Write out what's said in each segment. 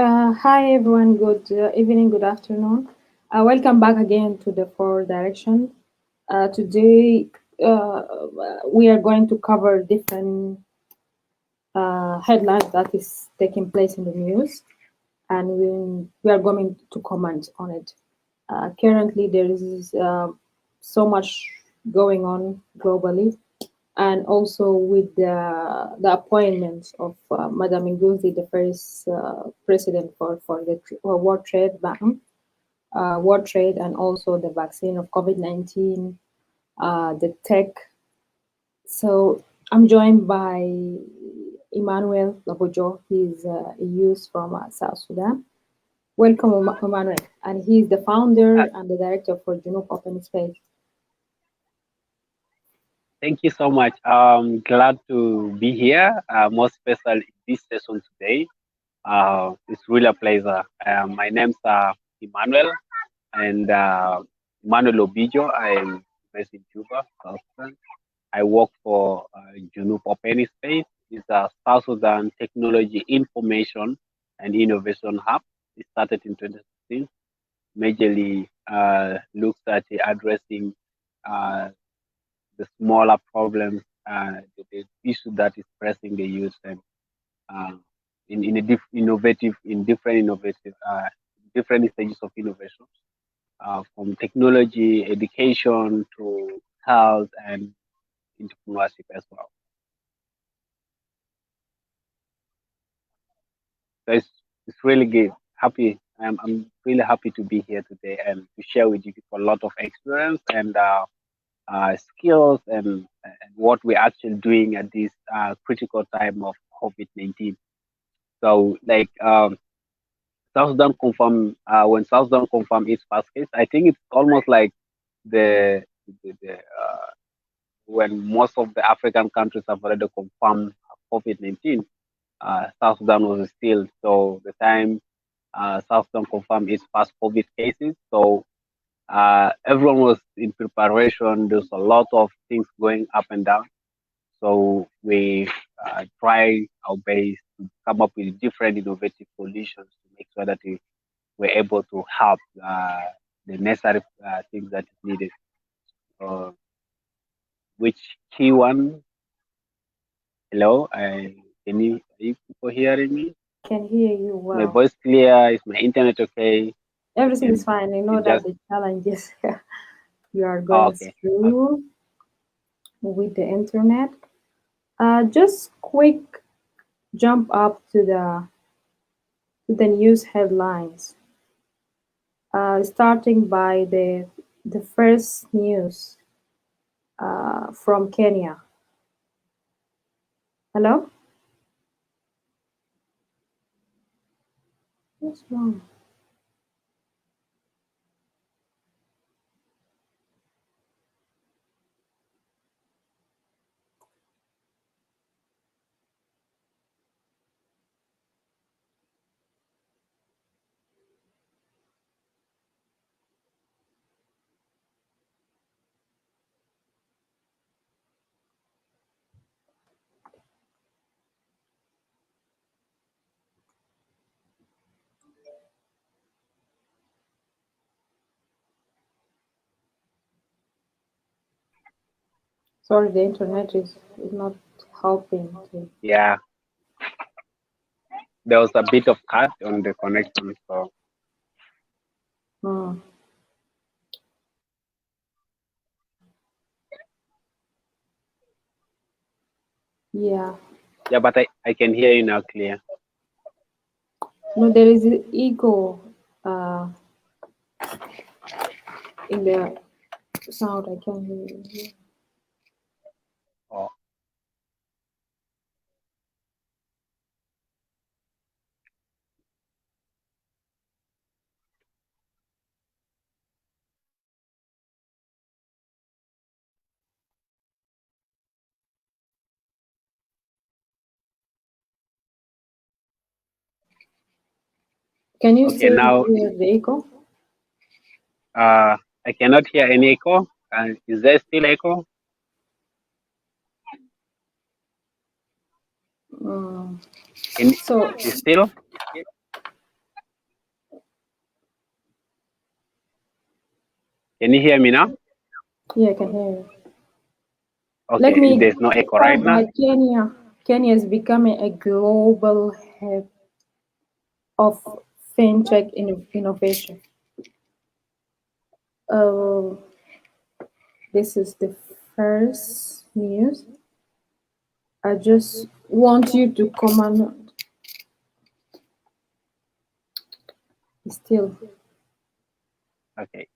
Hi everyone, good evening, good afternoon. Welcome back again to the Four Direction. Today we are going to cover different headlines that is taking place in the news, and we are going to comment on it. Currently, there is so much going on globally, and also with the appointment of Madame Ngozi, the first president for the World Trade Bank, World Trade, and also the vaccine of COVID-19, the tech. So I'm joined by Emmanuel Labojo. He's a youth from South Sudan. Welcome, Emmanuel. And he's the founder Uh, and the director for Junub Open Space. Thank you so much. Glad to be here. Most special in this session today. It's really a pleasure. My name's Emmanuel and Emmanuel Obijo. I'm based in Juba, South Sudan. I work for Junub Open Space. It's a South Sudan Technology Information and Innovation Hub. It started in 2016. Majorly looks at addressing uh, the smaller problems, the issue that is pressing the youth, and uh, in different innovative, different stages of innovation, from technology, education to health and entrepreneurship as well. So it's really good. I'm really happy to be here today and to share with you a lot of experience and skills and what we're actually doing at this critical time of COVID-19. So, like South Sudan confirm when South Sudan confirm its first case, I think it's almost like the, the when most of the African countries have already confirmed COVID-19. South Sudan was still so the time South Sudan confirmed its first COVID cases. So everyone was in preparation. There's a lot of things going up and down. So we try our best to come up with different innovative solutions to make sure that we're able to help the necessary things that is needed. Uh, which key one? Hello, are you people hearing me? Can hear you Is my well. voice clear? Is my internet okay? Everything is And fine. I know you that just the challenges you are going okay. through with the internet. Just quick jump up to the news headlines. Starting by the first news from Kenya. Hello? What's wrong? Sorry, the internet is not helping. Yeah, there was a bit of cut on the connection. So Hmm. Yeah. yeah, but I can hear you now clear. No, there is an echo uh, in the sound. I can hear you. Oh, Can you okay, still now hear the echo? I cannot hear any echo. Is there still echo? Mm. In So is still? Can you hear me now? Yeah, I can hear you. Let Okay, me there's no echo right start now. by Kenya. Kenya is becoming a global hub of fintech innovation. Uh, this is the first news. I just want you to comment. Still, Okay.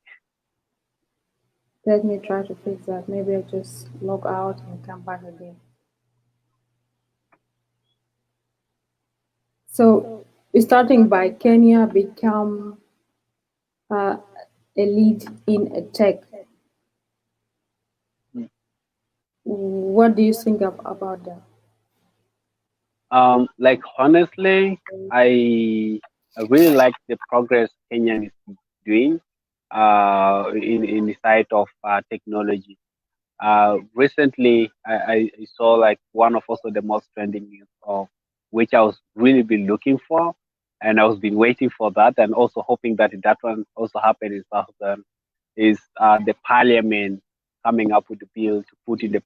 let me try to fix that. Maybe I just log out and come back again. So, starting by Kenya become uh, a lead in tech. What do you think about that? Like honestly, I really like the progress Kenya is doing in the side of technology. Recently, I saw like one of also the most trending news of which I was really been looking for, and I was been waiting for that, and also hoping that that one also happened in South Sudan. Is the parliament coming up with the bill to put in the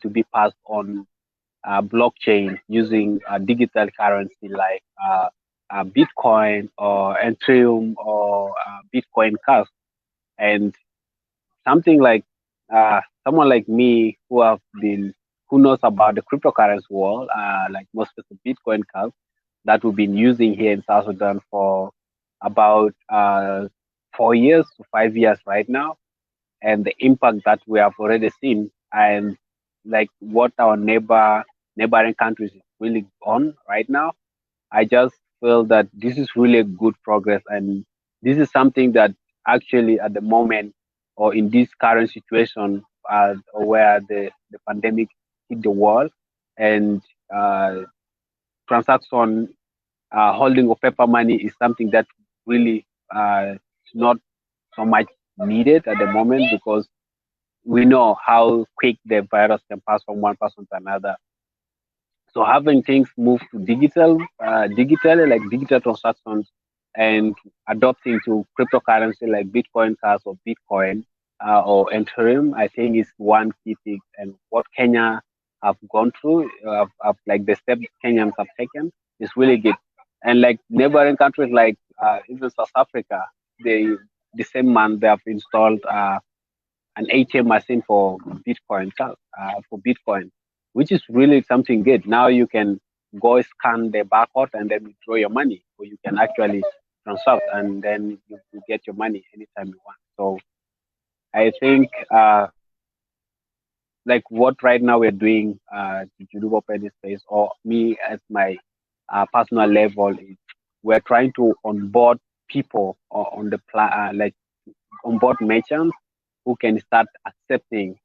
to be passed on blockchain using digital currency like Bitcoin or Ethereum or Bitcoin Cash, and something like someone like me who knows about the cryptocurrency world, like most of the Bitcoin Cash that we've been using here in South Sudan for about 4 years to 5 years right now, and the impact that we have already seen, and like what our neighboring countries is really on right now. I just feel that this is really a good progress, and this is something that actually at the moment or in this current situation where the pandemic hit the world, and uh, transaction holding of paper money is something that really is not so much needed at the moment, because we know how quick the virus can pass from one person to another. So having things move to digitally like digital transactions, and adopting to cryptocurrency like Bitcoin Cash or Bitcoin or Ethereum, I think is one key thing. And what Kenya have gone through, like the steps Kenyans have taken, is really good. And like neighboring countries like even South Africa, they the same month they have installed an ATM machine for for Bitcoin, which is really something good. Now you can go scan the barcode and then withdraw your money, or you can actually transact and then you get your money anytime you want. So I think like what right now we're doing to develop any space, or me at my personal level, is we're trying to onboard people on the like onboard merchants who can start accepting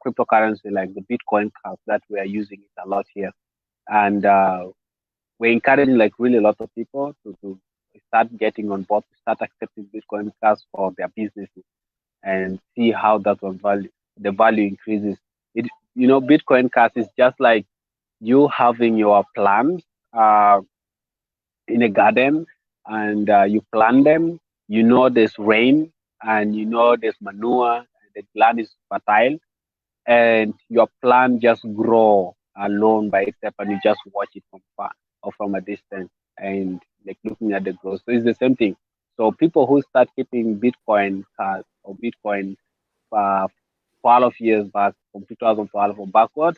cryptocurrency like the Bitcoin cards that we are using it a lot here. And we're encouraging like really a lot of people to start getting on board, to start accepting Bitcoin cards for their businesses, and see how that will the value increases. It Bitcoin cards is just like you having your plants uh, in a garden, and you plant them. There's rain, and there's manure, and the land is fertile, and your plant just grow alone by itself, and you just watch it from far or from a distance, and like looking at the growth. So it's the same thing. So people who start keeping Bitcoin cards or Bitcoin uh, 12 years back, from 2012 or backward,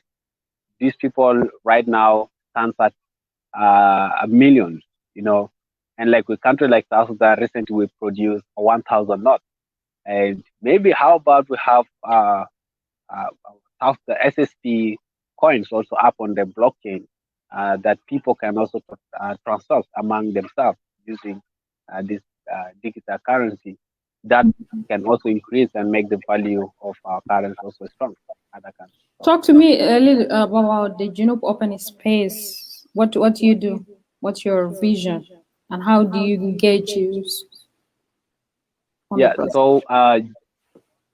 these people right now stands at a million, you know. And like with country like South Sudan, recently we produced 1,000 lots. And maybe how about we have the SSP coins also up on the blockchain that people can also transact among themselves using this digital currency. That can also increase and make the value of our currency also strong. Other countries. Talk to me a little about the Junub Open Space. What you do? What's your vision, and how do you engage use on the Yeah, process? so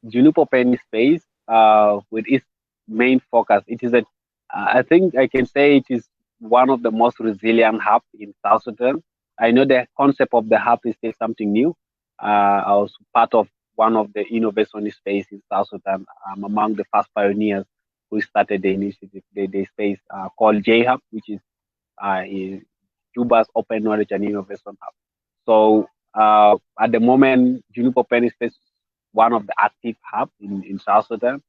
Juniper Open Space, with its main focus, I think I can say it is one of the most resilient hub in South Sudan. I know the concept of the hub is still something new. I was part of one of the innovation space in South Sudan. I'm among the first pioneers who started the initiative, the space called JHub, which is Cuba's Open Knowledge and Innovation Hub. So at the moment, Juniper Open Space is one of the active hubs in South Sudan.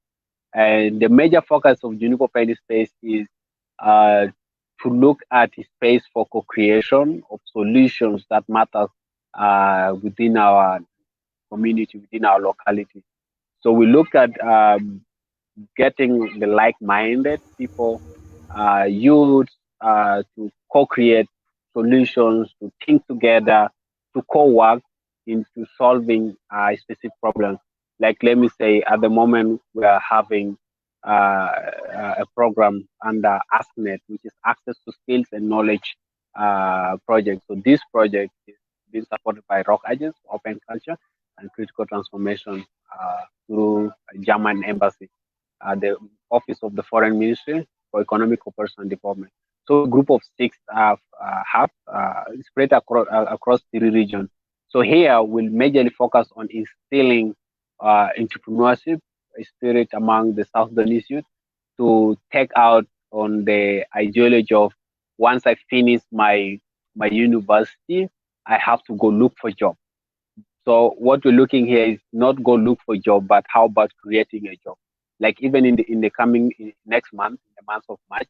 And the major focus of Juniper Open Space is uh, to look at a space for co-creation of solutions that matter within our community, within our locality. So we look at getting the like-minded people, youth, to co-create solutions, to think together, to co-work into solving specific problems. Like, let me say, at the moment we are having a program under AskNet, which is Access to Skills and Knowledge project. So this project is being supported by Rock Agents, Open Culture, and Critical Transformation through German Embassy, the Office of the Foreign Ministry for Economic Cooperation and Development. So a group of six have spread across three regions. So here we'll majorly focus on instilling entrepreneurship spirit among the South Sudanese youth to take out on the ideology of once I finish my university, I have to go look for job. So what we're looking here is not go look for job, but how about creating a job? Like even in the coming next month, in the month of March,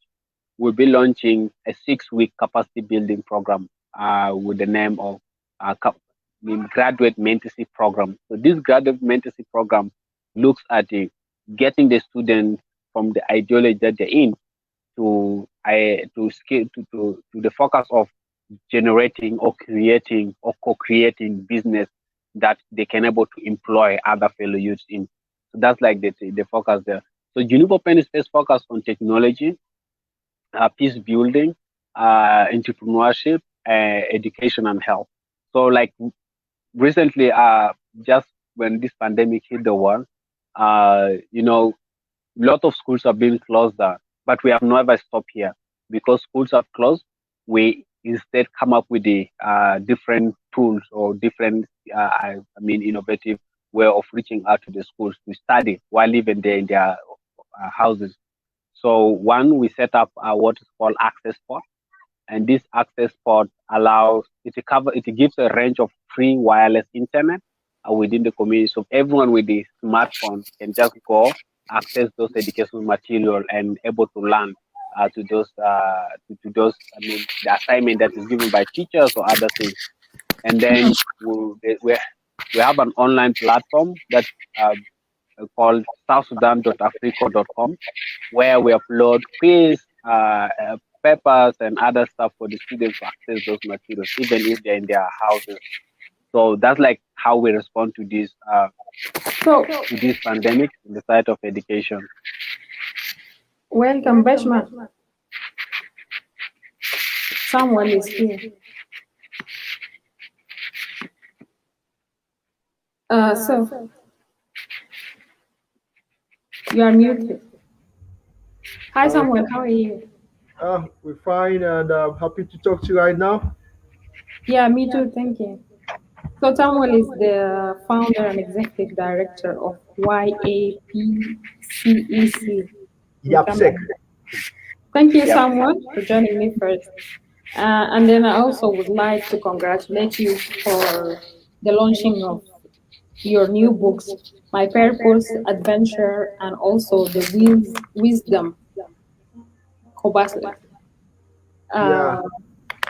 we'll be launching a 6-week capacity building program with the name of graduate mentorship program. So this graduate mentorship program looks at getting the student from the ideology that they're in to the focus of generating or creating or co-creating business that they can able to employ other fellow youths in. So that's like the focus there. So Juniper Open Space focus on technology, peace building, entrepreneurship, education, and health. So like recently, just when this pandemic hit the world, you know, a lot of schools are being closed down, but we have never stopped here because schools are closed. We instead come up with the different tools or different, innovative way of reaching out to the schools to study while living there in their houses. So one, we set up what is called Access Pod, and this Access Pod allows it gives a range of free wireless internet within the community, so everyone with the smartphone can just go access those educational material and able to learn to those the assignment that is given by teachers or other things. And then we have an online platform that uh, called southsudan.africa.com, where we upload quiz, papers, and other stuff for the students to access those materials, even if they're in their houses. So that's like how we respond to this So, pandemic in the side of education. welcome, Bashman. Someone is here. So, you are muted. Hi, Samuel. How are you? We're fine and I'm happy to talk to you right now. Yeah, me too. Thank you. So, Samuel is the founder and executive director of YAPCEC in YAPSEC. Cameroon. Thank you, Yep. Samuel, for joining me first. And then I also would like to congratulate you for the launching of your new books, My Purpose, Adventure, and also the Wisdom Kobasle. Yeah.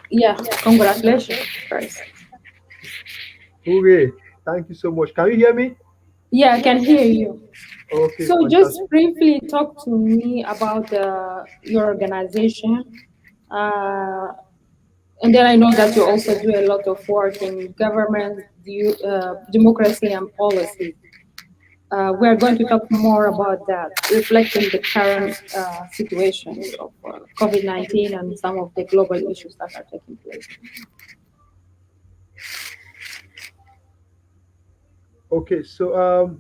Yeah, congratulations first. Okay. Thank you so much. Can you hear me? Yeah, I can hear you. Okay, So fantastic. just briefly talk to me about your organization. Uh, and then I know that you also do a lot of work in government, democracy, and policy. We are going to talk more about that, reflecting the current situation of COVID-19 and some of the global issues that are taking place. Okay, so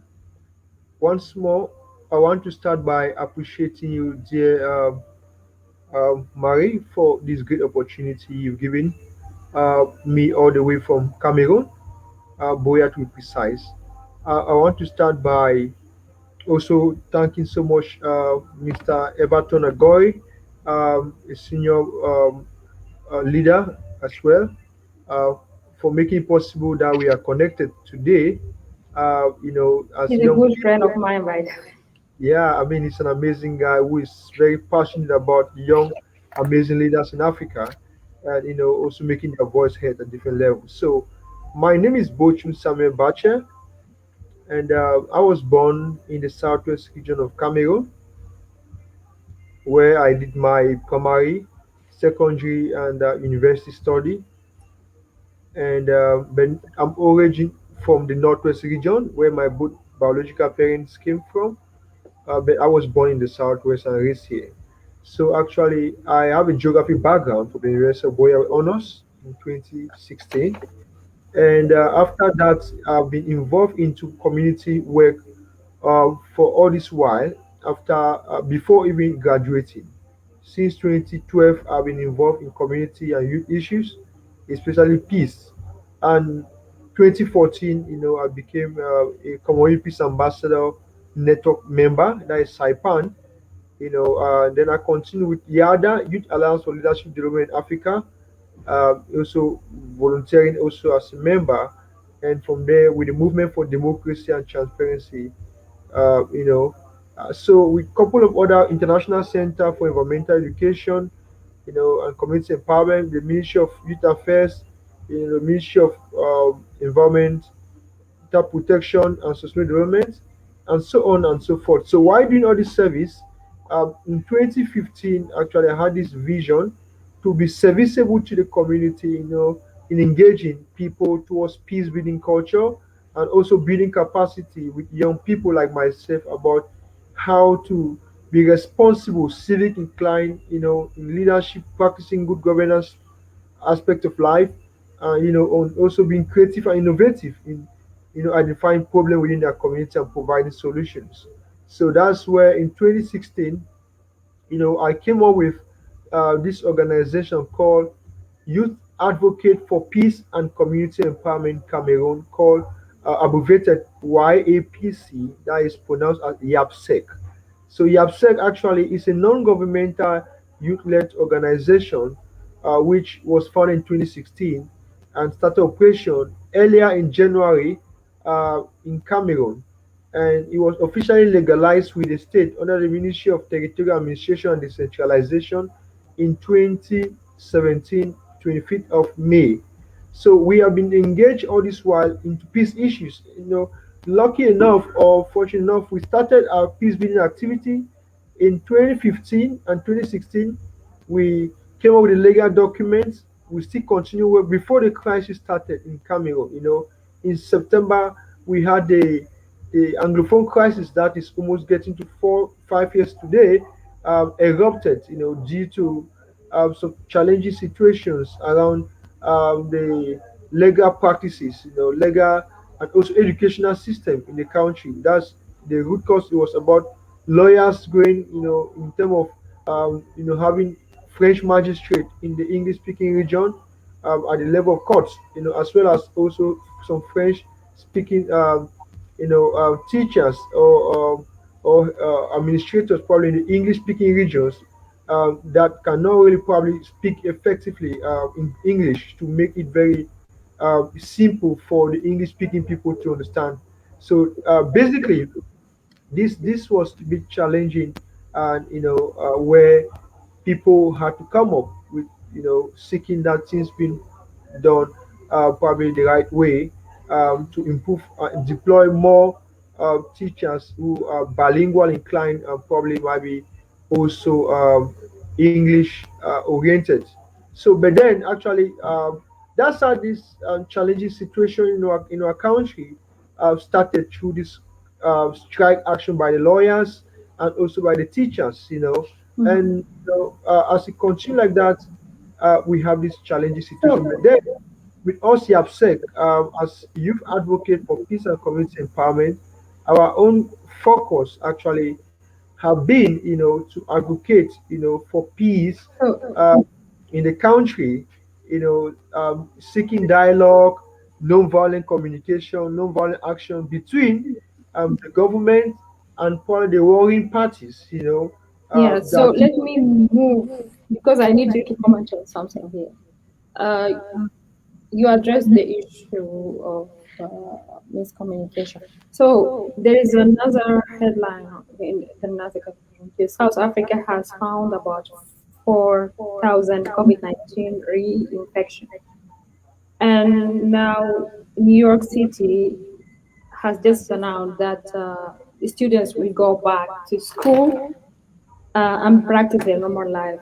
once more, I want to start by appreciating you, dear Marie, for this great opportunity you've given me all the way from Cameroon, Boya to be precise. I want to start by also thanking so much Mr. Everton Agoy, a senior leader as well, uh, for making it possible that we are connected today. As He's a young good friend people, of mine, by the way. yeah, I mean, he's an amazing guy who is very passionate about young, amazing leaders in Africa, and also making their voice heard at different levels. So, my name is Bochum Samuel Bache, and I was born in the southwest region of Cameroon, where I did my primary, secondary, and university study. And then I'm origin from the northwest region, where my both biological parents came from. But I was born in the southwest and raised here. So actually, I have a geography background from the University of Royal Honors in 2016. And after that, I've been involved into community work for all this while. After before even graduating, since 2012, I've been involved in community and youth issues, especially peace. And 2014, I became a Commonwealth Peace Ambassador Network member, that is SAIPAN. Then I continue with YADA, Youth Alliance for Leadership Development in Africa, also volunteering also as a member, and from there with the Movement for Democracy and Transparency, so with a couple of other international center for environmental education, and community empowerment, the Ministry of Youth Affairs, the Ministry of Environment, data protection and sustainable development, and so on and so forth. So while doing all this service, in 2015, actually, I had this vision to be serviceable to the community, in engaging people towards peace building culture and also building capacity with young people like myself about how to be responsible, civic inclined, in leadership, practicing good governance aspect of life, on also being creative and innovative in, identifying problem within their community and providing solutions. So that's where in 2016, I came up with this organization called Youth Advocate for Peace and Community Empowerment Cameroon, called abbreviated YAPC, that is pronounced as YAPSEC. So YAPSEC actually is a non-governmental youth-led organization which was founded in 2016 and started operation earlier in January in Cameroon, and it was officially legalized with the state under the Ministry of Territorial Administration and Decentralization in 2017, 25th of May. So we have been engaged all this while into peace issues. Lucky enough or fortunate enough, we started our peace building activity in 2015 and 2016. We came up with the legal documents. We still continue work before the crisis started in Cameroon. In September we had the Anglophone crisis that is almost getting to 5 years today, erupted, due to some challenging situations around the legal practices, legal and also educational system in the country. That's the root cause. It was about lawyers going, in terms of, having French magistrate in the English-speaking region at the level of courts, as well as also some French-speaking, teachers or administrators probably in the English-speaking regions that cannot really probably speak effectively in English to make it very simple for the English-speaking people to understand. So basically, this was a bit challenging, and where people had to come up with seeking that things being done probably the right way, to improve deploy more teachers who are bilingual inclined and probably might be also English oriented. So but then actually, that's how this challenging situation in our country started through this strike action by the lawyers and also by the teachers, Mhm. and as it continues like that, we have this challenging situation. So, But then, with us, YAPSEC, as youth advocate for peace and community empowerment, our own focus actually have been, to advocate, for peace so uh, in the country, seeking dialogue, non-violent communication, non-violent action between the government and probably the warring parties, Yeah, so that let me move because I need you to comment on something here. Uh, you addressed the issue of miscommunication. So there is another headline in the Nasdaq community. South Africa has found about 4,000 COVID-19 reinfection. And now New York City has just announced that the students will go back to school and practice their normal life.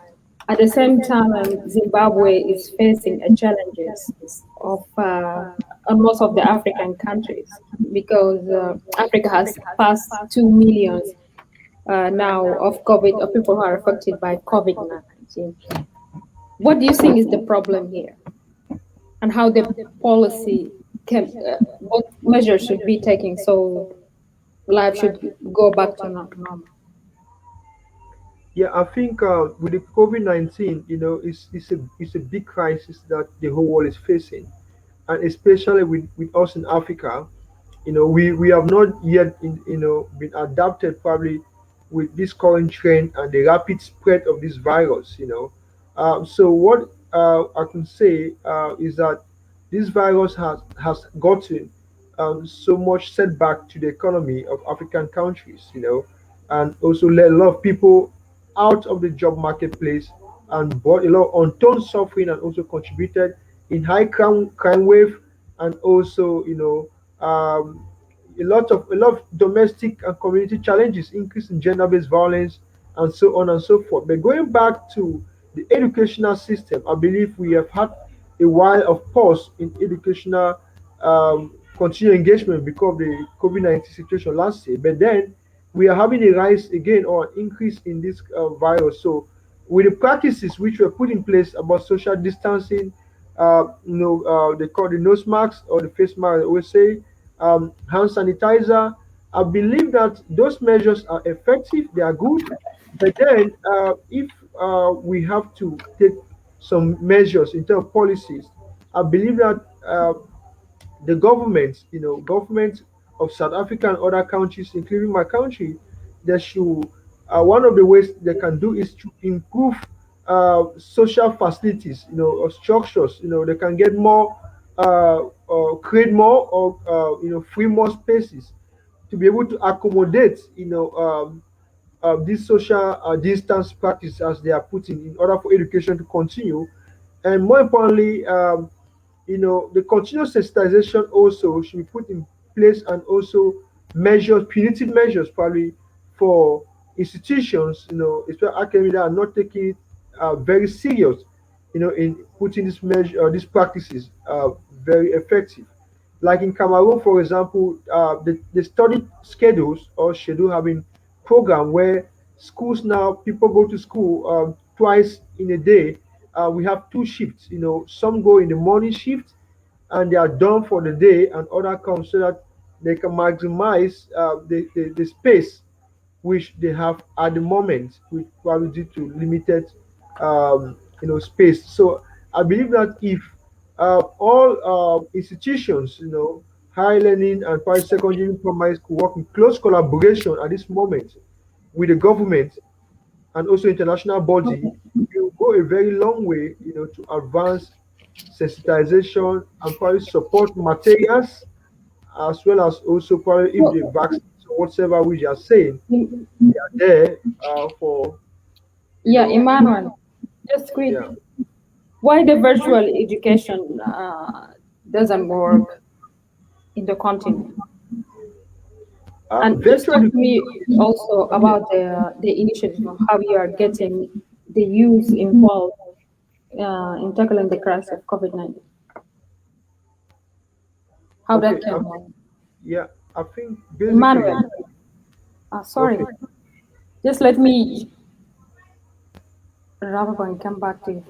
At the same time, Zimbabwe is facing a challenges of on most of the African countries because Africa has passed 2 million now of COVID of people who are affected by COVID-19. What do you think is the problem here, and how the policy can, what measures should be taken so life should go back to normal? yeah, I think with the COVID-19, it's a big crisis that the whole world is facing, and especially with us in Africa. We have not yet been adapted probably with this current trend and the rapid spread of this virus. So what I can say is that this virus has gotten so much setback to the economy of African countries, and also let a lot of people out of the job marketplace and brought a lot of untold suffering, and also contributed in high crime wave, and also a lot of domestic and community challenges, increase in gender-based violence, and so on and so forth. But going back to the educational system, I believe we have had a while of pause in educational continued engagement because of the COVID-19 situation last year. But then we are having a rise again or increase in this virus. So with the practices which were put in place about social distancing, they call the nose masks or the face mask, I always say, hand sanitizer. I believe that those measures are effective, they are good. But then, if we have to take some measures in terms of policies, I believe that the government of South Africa and other countries, including my country, they should, one of the ways they can do is to improve social facilities, or structures. They can get more, create more, or free more spaces to be able to accommodate, this social distance practice as they are putting in order for education to continue. And more importantly, the continuous sensitization also should be put in place, and also measures, punitive measures probably for institutions, especially academia, that are not taking it very serious, in putting this measure, these practices very effective. Like in Cameroon, for example, the study schedules or schedule having program where schools now, people go to school twice in a day. We have two shifts. Some go in the morning shift and they are done for the day, and other come so that they can maximize the space which they have at the moment, with probably due to limited space. So I believe that if all institutions, higher learning and private secondary primary school, work in close collaboration at this moment with the government and also international body, will go a very long way, to advance sensitization and probably support materials, as well as also probably if the vaccines or whatever which you are saying, they are there for, Yeah, Emmanuel, just quick. yeah. Why the virtual education doesn't work in the continent? And just Virtual talk to me also about the initiative of how you are getting the youth involved in tackling the crisis of COVID-19. How Okay, that came on. yeah, I think basically, Emmanuel, sorry, okay, just let me wrap up and come back to you.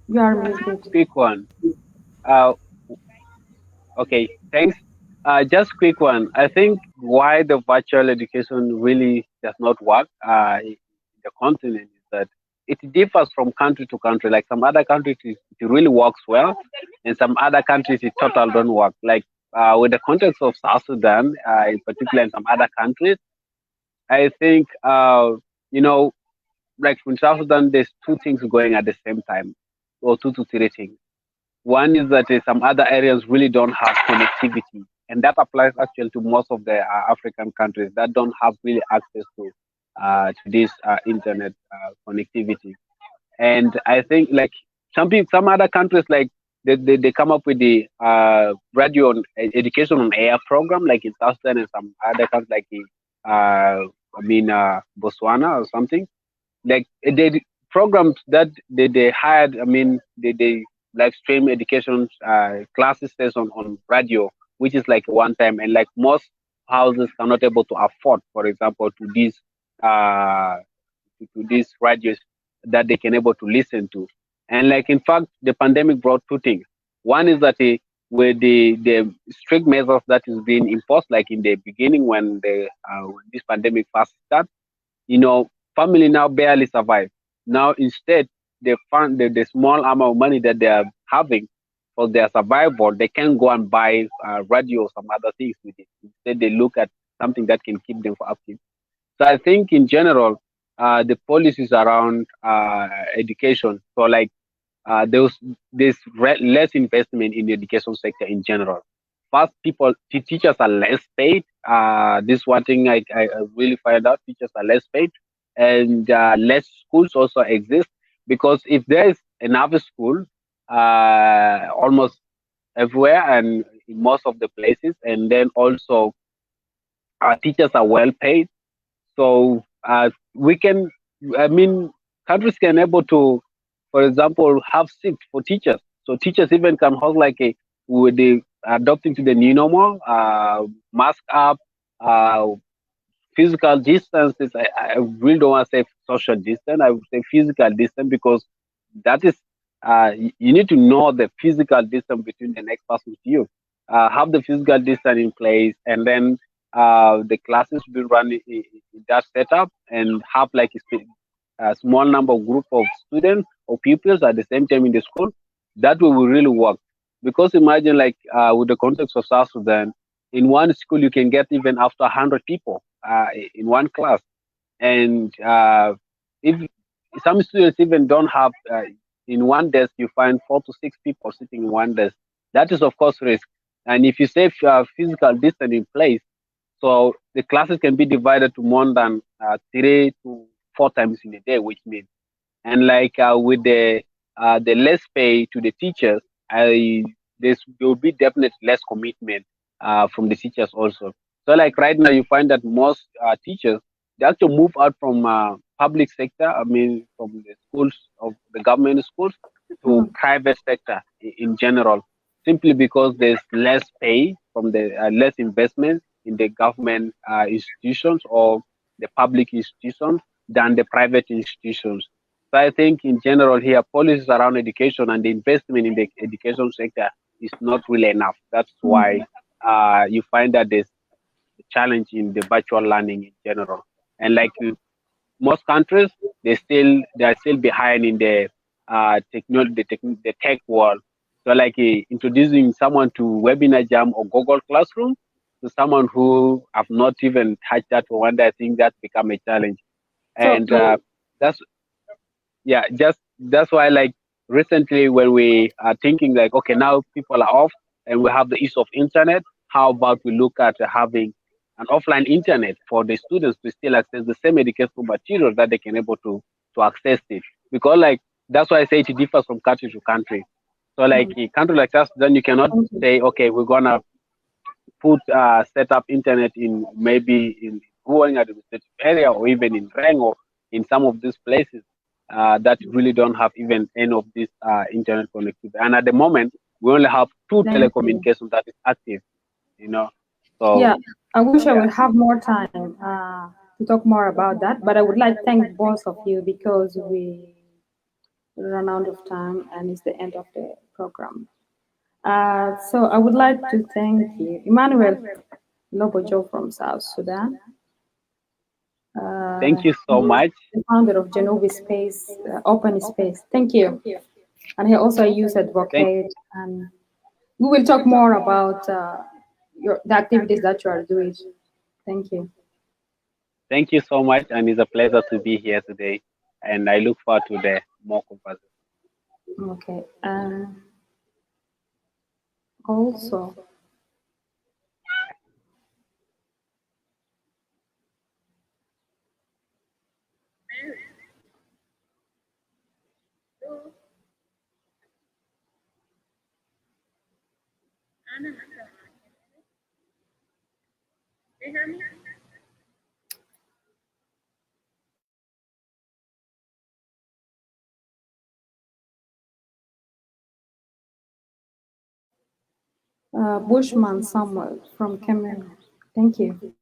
You are muted. Quick one. Uh, okay, thanks. Just quick one. I think why the virtual education really does not work in the continent is that it differs from country to country. Like some other countries, it really works well, and some other countries, it total don't work. Like with the context of South Sudan, in particular, and some other countries, I think you know, like in South Sudan, there's two things going at the same time, or two to three things. One is that some other areas really don't have connectivity, and that applies actually to most of the African countries that don't have really access to this internet connectivity. And I think like some other countries like they come up with the radio on education on air program like in South Sudan and some other countries like in, Botswana or something like they programs that they hired. I mean they live stream education classes on radio, which is like one time, and like most houses are not able to afford, for example, uh to these radios that they can able to listen to. And like in fact, the pandemic brought two things. One is that with the strict measures that is being imposed, like in the beginning when this pandemic first started, family now barely survive. Now instead, they fund the small amount of money that they are having for their survival. They can go and buy radio or some other things with it. Instead, they look at something that can keep them active. So I think in general, the policies around education. So like less investment in the education sector in general. First, teachers are less paid. This one thing I really find out: teachers are less paid, and less schools also exist because if there is another school, almost everywhere and in most of the places, and then also teachers are well paid, so we can, I mean, countries can able to, for example, have seats for teachers. So teachers even can hold like with the adopting to the new normal, mask up, uh, physical distances. I really don't want to say social distance. I would say physical distance because that is, you need to know the physical distance between the next person to you. Have the physical distance in place, and then the classes will run in that setup, and have like a small number of group of students or pupils at the same time in the school. That will really work. Because imagine like with the context of South Sudan, in one school you can get even after 100 people in one class, and if some students even don't have in one desk, you find 4 to 6 people sitting in one desk. That is of course risk. And if you say physical distance in place, so the classes can be divided to more than 3 to 4 times in a day, which means, and like with the less pay to the teachers, there will be definitely less commitment from the teachers also. So like right now, you find that most teachers, they actually move out from public sector. I mean, from the schools of the government schools to private sector in general, simply because there's less pay from the less investment in the government institutions or the public institutions than the private institutions. So I think in general here, policies around education and the investment in the education sector is not really enough. That's why you find that there's a challenge in the virtual learning in general. And like most countries, they are still behind in the technology, the tech world. So like introducing someone to Webinar Jam or Google Classroom to someone who have not even touched that for one day, I think that's become a challenge. And that's just that's why like recently when we are thinking like, okay, now people are off and we have the use of internet, how about we look at having an offline internet for the students to still access the same educational material that they can able to access it? Because like that's why I say it differs from country to country. So like a country like us, then you cannot say, okay, we're gonna put set up internet in maybe in Ruang administrative area or even in Reng or in some of these places that really don't have even any of this internet connectivity. And at the moment, we only have two telecommunications that is active, you know. So yeah, I wish I would have more time to talk more about that, but I would like to thank both of you because we run out of time and it's the end of the program. So I would like to thank you, Emmanuel Lobojo from South Sudan, Thank you so much. The founder of Genovi Space, Open Space. Thank you. And he also a youth advocate. And we will talk more about the activities that you are doing. Thank you. Thank you so much, and it's a pleasure to be here today. And I look forward to the more conversation. Okay. Also, Bushman Samuel from Cameroon. Thank you.